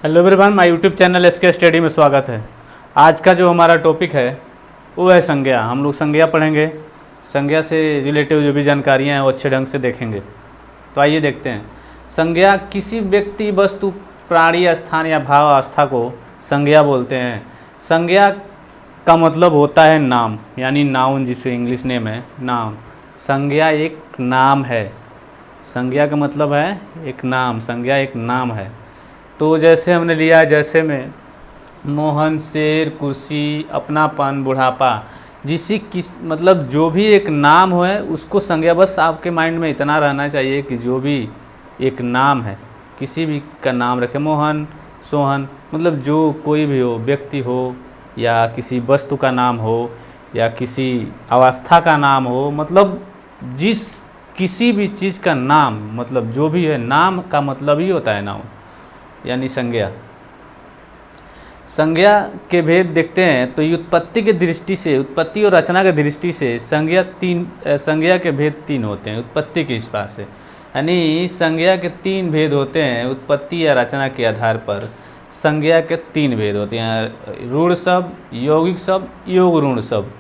Hello everyone, my YouTube channel SK study में स्वागत है। आज का जो हमारा टॉपिक है वो है संज्ञा। हम लोग संज्ञा पढ़ेंगे। संज्ञा से रिलेटिव जो भी जानकारियाँ हैं वो अच्छे ढंग से देखेंगे। तो आइए देखते हैं। संज्ञा किसी व्यक्ति, वस्तु, प्राणी, स्थान या भाव अवस्था को संज्ञा बोलते हैं। संज्ञा का मतलब होता है नाम, यानी नाउन, जिसे इंग्लिश नेम है नाम। संज्ञा एक नाम है। संज्ञा का मतलब है एक नाम। संज्ञा एक नाम है। तो जैसे हमने लिया, जैसे में मोहन, शेर, कुर्सी, अपनापन, बुढ़ापा, मतलब जो भी एक नाम हो है उसको संज्ञा। बस आपके माइंड में इतना रहना चाहिए कि जो भी एक नाम है, किसी भी का नाम रखे, मोहन, सोहन, मतलब जो कोई भी हो, व्यक्ति हो या किसी वस्तु का नाम हो या किसी अवस्था का नाम हो, मतलब किसी भी चीज़ का नाम, मतलब जो भी है, नाम का मतलब ही होता है नाम, यानी संज्ञा। संज्ञा के भेद देखते हैं तो उत्पत्ति के दृष्टि से, उत्पत्ति और रचना के दृष्टि से संज्ञा के भेद तीन होते हैं उत्पत्ति के हिसाब से। यानी संज्ञा के तीन भेद होते हैं उत्पत्ति या रचना के आधार पर। संज्ञा के तीन भेद होते हैं: रूढ़ शब्द, यौगिक शब्द, योग ऋण शब्द।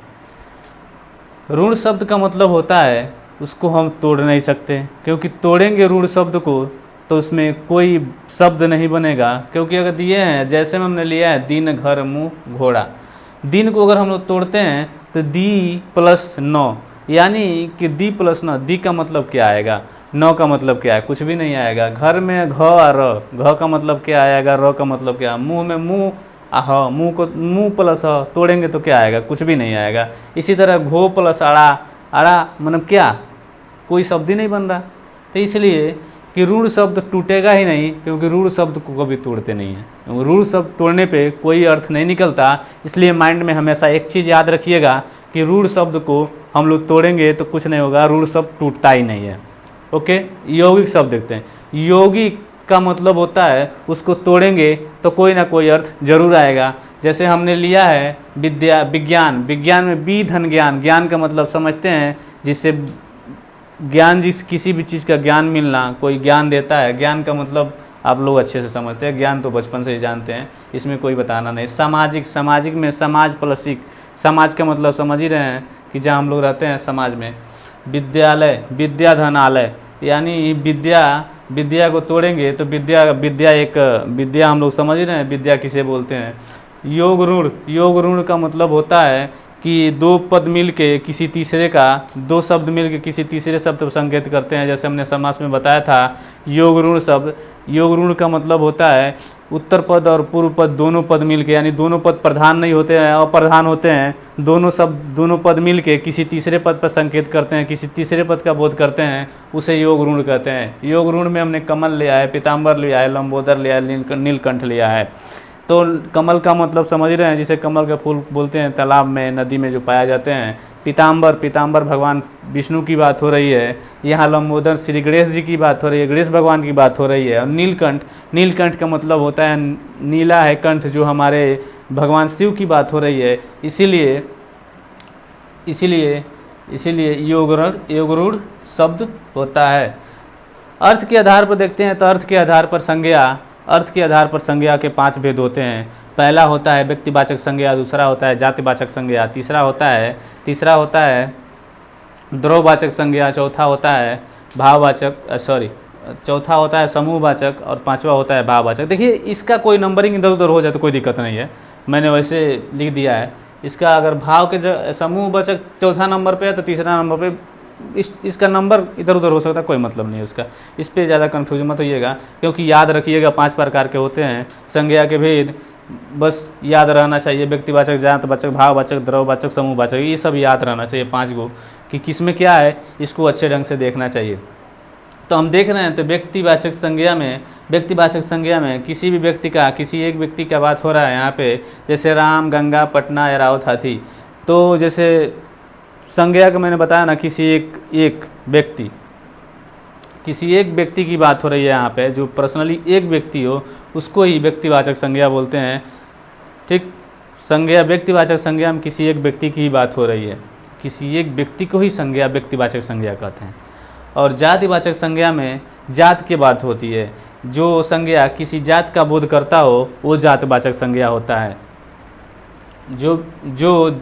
ऋण शब्द का मतलब होता है उसको हम तोड़ नहीं सकते, क्योंकि तोड़ेंगे ऋण शब्द को तो उसमें कोई शब्द नहीं बनेगा। क्योंकि अगर दिए हैं, जैसे में हमने लिया है दिन, घर, मुँह, घोड़ा। दिन को अगर हम लोग तोड़ते हैं तो दी प्लस नौ, यानी कि दी प्लस नौ। दी का मतलब क्या आएगा, नौ का मतलब क्या है, कुछ भी नहीं आएगा। घर में घ और र, घ का मतलब क्या आएगा, र का मतलब क्या। मुँह में मुँह, ह, मुँह को मुँह प्लस ह तोड़ेंगे तो क्या आएगा, कुछ भी नहीं आएगा। इसी तरह घो प्लस अड़ा, अड़ा मतलब क्या, कोई शब्द ही नहीं बन रहा। तो इसलिए कि ऋण शब्द टूटेगा ही नहीं, क्योंकि ऋण शब्द को कभी तोड़ते नहीं हैं। ऋण शब्द तोड़ने पे कोई अर्थ नहीं निकलता। इसलिए माइंड में हमेशा एक चीज़ याद रखिएगा कि ऋण शब्द को हम लोग तोड़ेंगे तो कुछ नहीं होगा, ऋण शब्द टूटता ही नहीं है। ओके, यौगिक शब्द देखते हैं। यौगिक का मतलब होता है उसको तोड़ेंगे तो कोई ना कोई अर्थ जरूर आएगा। जैसे हमने लिया है विद्या, विज्ञान। विज्ञान में बी धन ज्ञान। ज्ञान का मतलब समझते हैं, जिससे ज्ञान, किसी भी चीज़ का ज्ञान मिलना, कोई ज्ञान देता है। ज्ञान का मतलब आप लोग अच्छे से समझते हैं, ज्ञान तो बचपन से ही जानते हैं, इसमें कोई बताना नहीं। सामाजिक, सामाजिक में समाज प्लस इक। समाज का मतलब समझ ही रहे हैं कि जहाँ हम लोग रहते हैं समाज में। विद्यालय, विद्या धन आलय, यानी विद्या को तोड़ेंगे तो विद्या हम लोग समझ ही रहे हैं विद्या किसे बोलते हैं। योग ऋण, योग ऋण का मतलब होता है कि दो पद मिल के किसी तीसरे का, दो शब्द मिल के किसी तीसरे शब्द को संकेत करते हैं। जैसे हमने समास में बताया था योग ऋण शब्द। योग ऋण का मतलब होता है उत्तर पद और पूर्व पद दोनों पद मिल के, यानी दोनों पद प्रधान नहीं होते हैं, अप्रधान होते हैं। दोनों पद मिल के किसी तीसरे पद पर संकेत करते हैं, किसी तीसरे पद का बोध करते हैं, उसे योग ऋण कहते हैं। योग ऋण में हमने कमल लिया है, पीताम्बर लिया है, लंबोदर लिया है, नीलकंठ लिया है। तो कमल का मतलब समझ रहे हैं, जिसे कमल का फूल बोलते हैं, तालाब में, नदी में जो पाया जाते हैं। पीताम्बर भगवान विष्णु की बात हो रही है। यहाँ लंबोदर श्री गणेश जी की बात हो रही है, गणेश भगवान की बात हो रही है। और नीलकंठ का मतलब होता है नीला है कंठ, जो हमारे भगवान शिव की बात हो रही है। इसीलिए योग ऋण शब्द होता है। अर्थ के आधार पर देखते हैं तो अर्थ के आधार पर संज्ञा के 5 भेद होते हैं। पहला होता है व्यक्तिवाचक संज्ञा, दूसरा होता है जातिवाचक संज्ञा, तीसरा होता है द्रव्यवाचक संज्ञा, चौथा होता है समूहवाचक और पांचवा होता है भाववाचक। देखिए, इसका कोई नंबरिंग इधर उधर हो जाए तो कोई दिक्कत नहीं है, मैंने वैसे लिख दिया है। इसका अगर भाव के समूहवाचक चौथा नंबर पे है तो तीसरा नंबर पे इसका नंबर इधर उधर हो सकता है, कोई मतलब नहीं है उसका। इस पर ज़्यादा कन्फ्यूजन मत होइएगा, क्योंकि याद रखिएगा 5 प्रकार के होते हैं संज्ञा के भेद। बस याद रहना चाहिए, व्यक्तिवाचक, जातवाचक, भाववाचक, द्रव्यवाचक, समूहवाचक, ये सब याद रहना चाहिए 5 गो, कि किस में क्या है, इसको अच्छे ढंग से देखना चाहिए। तो हम देख रहे हैं तो व्यक्तिवाचक संज्ञा में किसी भी व्यक्ति का, किसी एक व्यक्ति का बात हो रहा है यहाँ पे। जैसे राम, गंगा, पटना, एरावत, हाथी। तो जैसे संज्ञा का मैंने बताया ना, किसी एक व्यक्ति की बात हो रही है यहाँ पे, जो पर्सनली एक व्यक्ति हो, उसको ही व्यक्तिवाचक संज्ञा बोलते हैं। ठीक, व्यक्तिवाचक संज्ञा में किसी एक व्यक्ति की ही बात हो रही है, किसी एक व्यक्ति को ही व्यक्तिवाचक संज्ञा कहते हैं। और जातिवाचक संज्ञा में जात की बात होती है, जो संज्ञा किसी जात का बोध करता हो वो जातवाचक संज्ञा होता है। जो जो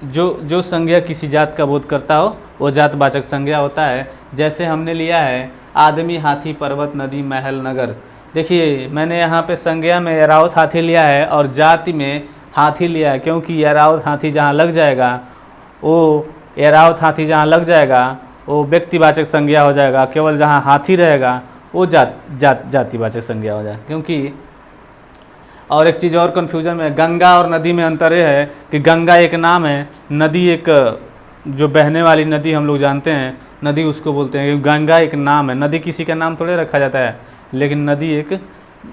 जो जो संज्ञा किसी जात का बोध करता हो वो जातवाचक संज्ञा होता है। जैसे हमने लिया है आदमी, हाथी, पर्वत, नदी, महल, नगर। देखिए मैंने यहाँ पे संज्ञा में एरावत हाथी लिया है और जाति में हाथी लिया है, क्योंकि एरावत हाथी जहाँ लग जाएगा वो एरावत हाथी जहाँ लग जाएगा वो व्यक्तिवाचक संज्ञा हो जाएगा। केवल जहाँ हाथी रहेगा वो जातिवाचक संज्ञा हो जाएगा। क्योंकि और एक चीज़ और कन्फ्यूजन में, गंगा और नदी में अंतर ये है कि गंगा एक नाम है, नदी एक जो बहने वाली नदी हम लोग जानते हैं नदी उसको बोलते हैं। गंगा एक नाम है, नदी किसी का नाम थोड़े रखा जाता है, लेकिन नदी एक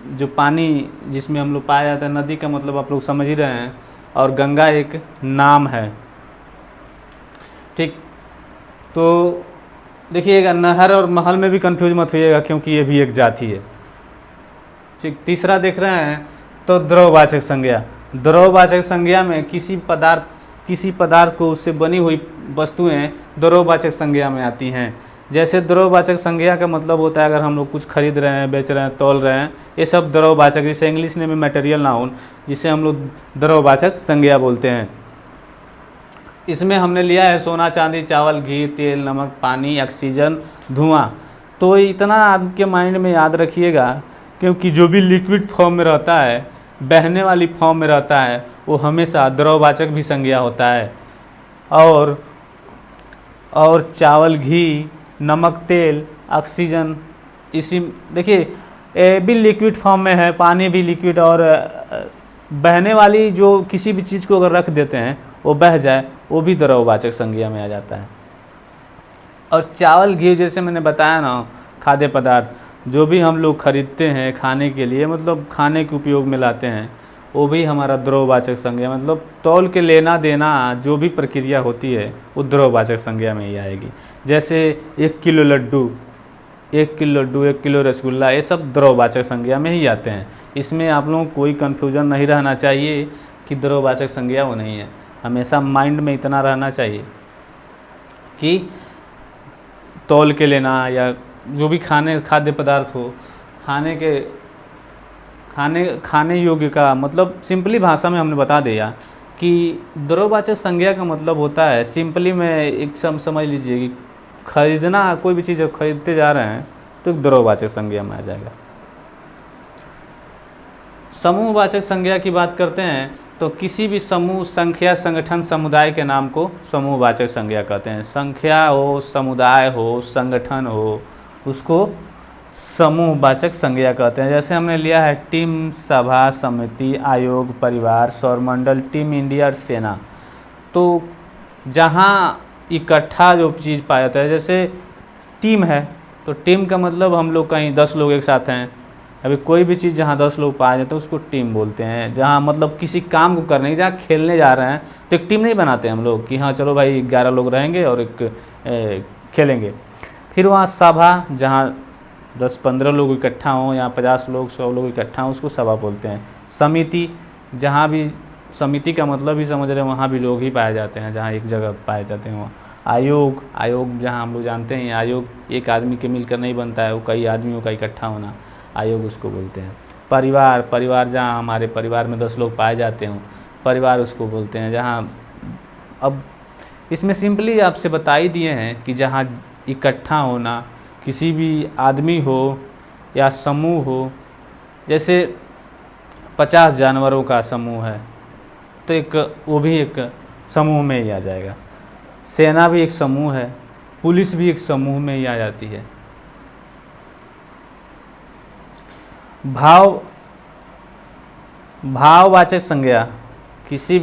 जो पानी जिसमें हम लोग पाया जाता है, नदी का मतलब आप लोग समझ ही रहे हैं, और गंगा एक नाम है। ठीक, तो देखिएगा नहर और महल में भी कंफ्यूज मत होइएगा, क्योंकि ये भी एक जाति है। ठीक, तीसरा देख रहे हैं तो द्रववाचक संज्ञा। द्रववाचक संज्ञा में किसी पदार्थ को उससे बनी हुई वस्तुएं द्रववाचक संज्ञा में आती हैं। जैसे द्रववाचक संज्ञा का मतलब होता है अगर हम लोग कुछ खरीद रहे हैं, बेच रहे हैं, तौल रहे हैं, ये सब द्रववाचक, जैसे इंग्लिश में मटेरियल नाउन, जिसे हम लोग द्रववाचक संज्ञा बोलते हैं। इसमें हमने लिया है सोना, चांदी, चावल, घी, तेल, नमक, पानी, ऑक्सीजन, धुआं। तो इतना आपके माइंड में याद रखिएगा, क्योंकि जो भी लिक्विड फॉर्म में रहता है, बहने वाली फॉर्म में रहता है, वो हमेशा द्रववाचक भी संज्ञा होता है। और चावल, घी, नमक, तेल, ऑक्सीजन, इसी देखिए ये भी लिक्विड फॉर्म में है, पानी भी लिक्विड, और बहने वाली जो किसी भी चीज़ को अगर रख देते हैं वो बह जाए, वो भी द्रववाचक संज्ञा में आ जाता है। और चावल, घी जैसे मैंने बताया ना, खाद्य पदार्थ जो भी हम लोग खरीदते हैं खाने के लिए, मतलब खाने के उपयोग में लाते हैं, वो भी हमारा द्रववाचक संज्ञा, मतलब तौल के लेना देना जो भी प्रक्रिया होती है वो द्रववाचक संज्ञा में ही आएगी। जैसे 1 किलो लड्डू, 1 किलो रसगुल्ला, ये सब द्रववाचक संज्ञा में ही आते हैं। इसमें आप लोगों को कोई कन्फ्यूज़न नहीं रहना चाहिए कि द्रववाचक संज्ञा वो नहीं है। हमेशा माइंड में इतना रहना चाहिए कि तौल के लेना या जो भी खाद्य पदार्थ हो, खाने योग्य का मतलब सिंपली भाषा में हमने बता दिया कि द्रववाचक संज्ञा का मतलब होता है, सिंपली में एक समझ लीजिए कि खरीदना, कोई भी चीज़ खरीदते जा रहे हैं तो एक द्रववाचक संज्ञा में आ जाएगा। समूहवाचक संज्ञा की बात करते हैं तो किसी भी समूह, संख्या, संगठन, समुदाय के नाम को समूहवाचक संज्ञा कहते हैं। संख्या हो, समुदाय हो, संगठन हो, उसको समूहवाचक संज्ञा कहते हैं। जैसे हमने लिया है टीम, सभा, समिति, आयोग, परिवार, सौरमंडल, टीम इंडिया और सेना। तो जहाँ इकट्ठा जो चीज़ पाया जाता है, जैसे टीम है तो टीम का मतलब हम लोग कहीं 10 लोग एक साथ हैं। अभी कोई भी चीज़ जहाँ 10 लोग पाए जाते हैं उसको टीम बोलते हैं। जहाँ मतलब किसी काम को करने, जहाँ खेलने जा रहे हैं तो एक टीम नहीं बनाते हम लोग कि हाँ चलो भाई 11 लोग रहेंगे और एक खेलेंगे। फिर वहाँ सभा, जहाँ 10-15 लोग इकट्ठा हों या 50 लोग, 100 लोग इकट्ठा हों, उसको सभा बोलते हैं। समिति, जहाँ भी, समिति का मतलब ही समझ रहे हैं, वहाँ भी लोग ही पाए जाते हैं, जहाँ एक जगह पाए जाते हैं वहाँ। आयोग, जहाँ हम लोग जानते हैं आयोग एक आदमी के मिलकर नहीं बनता है, वो कई आदमियों का इकट्ठा होना, आयोग उसको बोलते हैं। परिवार, जहाँ हमारे परिवार में 10 लोग पाए जाते हों, परिवार उसको बोलते हैं। जहाँ अब इसमें सिंपली आपसे बता ही दिए हैं कि जहाँ इकट्ठा होना, किसी भी आदमी हो या समूह हो, जैसे 50 जानवरों का समूह है तो एक वो भी एक समूह में ही आ जाएगा। सेना भी एक समूह है, पुलिस भी एक समूह में ही आ जाती है। भाववाचक संज्ञा किसी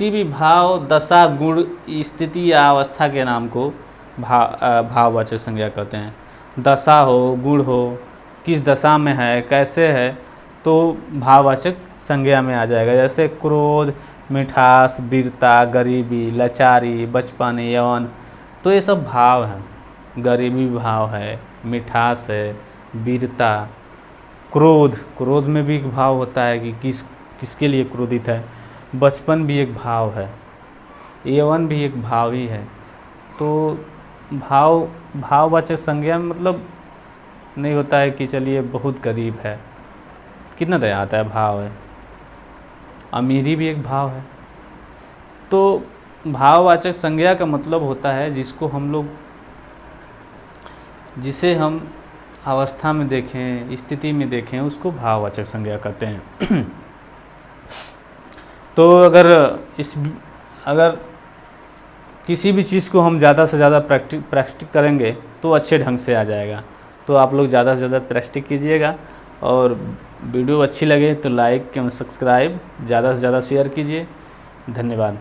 भी भाव, दशा, गुण, स्थिति या अवस्था के नाम को भाववाचक संज्ञा कहते हैं। दशा हो, गुण हो, किस दशा में है, कैसे है, तो भाववाचक संज्ञा में आ जाएगा। जैसे क्रोध, मिठास, वीरता, गरीबी, लाचारी, बचपन, यौवन, तो ये सब भाव हैं। गरीबी भाव है, मिठास है, वीरता, क्रोध में भी एक भाव होता है कि किसके लिए क्रोधित है। बचपन भी एक भाव है, यौवन भी एक भाव ही है। तो भाववाचक संज्ञा में मतलब नहीं होता है कि चलिए बहुत गरीब है, कितना दया आता है, भाव है। अमीरी भी एक भाव है। तो भाववाचक संज्ञा का मतलब होता है जिसे हम अवस्था में देखें, स्थिति में देखें, उसको भाववाचक संज्ञा कहते हैं। तो अगर किसी भी चीज़ को हम ज़्यादा से ज़्यादा प्रैक्टिस करेंगे तो अच्छे ढंग से आ जाएगा। तो आप लोग ज़्यादा से ज़्यादा प्रैक्टिस कीजिएगा, और वीडियो अच्छी लगे तो लाइक एवं सब्सक्राइब ज़्यादा से ज़्यादा शेयर कीजिए। धन्यवाद।